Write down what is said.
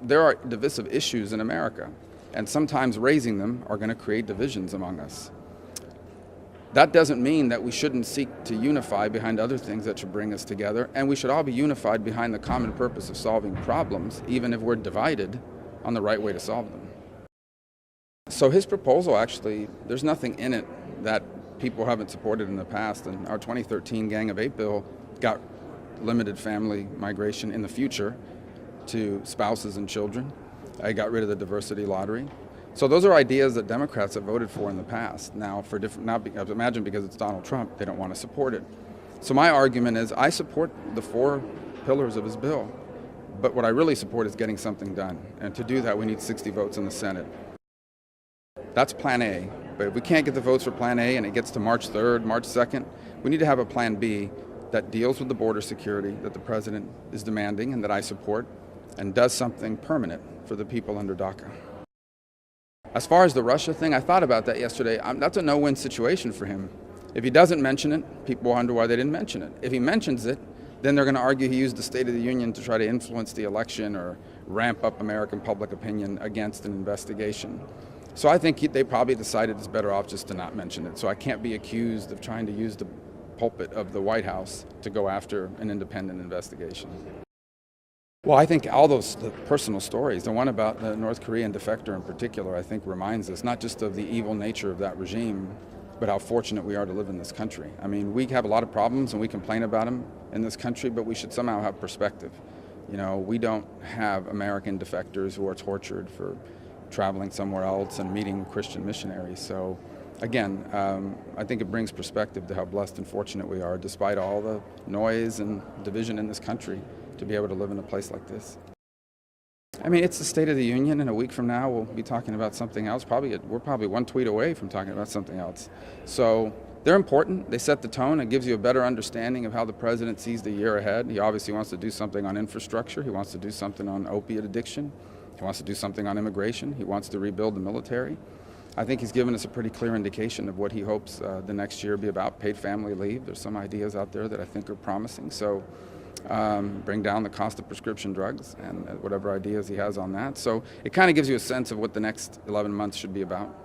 There are divisive issues in America, and sometimes raising them are going to create divisions among us. That doesn't mean that we shouldn't seek to unify behind other things that should bring us together, and we should all be unified behind the common purpose of solving problems, even if we're divided on the right way to solve them. So his proposal, actually, there's nothing in it that people haven't supported in the past, and our 2013 Gang of Eight bill got limited family migration in the future to spouses and children. I got rid of the diversity lottery. So those are ideas that Democrats have voted for in the past. Now, for different, now, imagine because it's Donald Trump, they don't want to support it. So my argument is I support the 4 pillars of his bill, but what I really support is getting something done. And to do that, we need 60 votes in the Senate. That's plan A. But if we can't get the votes for plan A and it gets to March 3rd, March 2nd, we need to have a plan B that deals with the border security that the president is demanding and that I support, and does something permanent for the people under DACA. As far as the Russia thing, I thought about that yesterday. That's a no-win situation for him. If he doesn't mention it, people wonder why they didn't mention it. If he mentions it, then they're going to argue he used the State of the Union to try to influence the election or ramp up American public opinion against an investigation. So I think they probably decided it's better off just to not mention it. So I can't be accused of trying to use the pulpit of the White House to go after an independent investigation. Well, I think all those personal stories, the one about the North Korean defector in particular, I think reminds us not just of the evil nature of that regime, but how fortunate we are to live in this country. I mean, we have a lot of problems and we complain about them in this country, but we should somehow have perspective. You know, we don't have American defectors who are tortured for traveling somewhere else and meeting Christian missionaries. So again, I think it brings perspective to how blessed and fortunate we are, despite all the noise and division in this country, to be able to live in a place like this. I mean, it's the State of the Union, and a week from now we'll be talking about something else. We're probably one tweet away from talking about something else. So they're important. They set the tone. It gives you a better understanding of how the president sees the year ahead. He obviously wants to do something on infrastructure. He wants to do something on opiate addiction. He wants to do something on immigration. He wants to rebuild the military. I think he's given us a pretty clear indication of what he hopes the next year will be about. Paid family leave. There's some ideas out there that I think are promising. So bring down the cost of prescription drugs and whatever ideas he has on that. So it kind of gives you a sense of what the next 11 months should be about.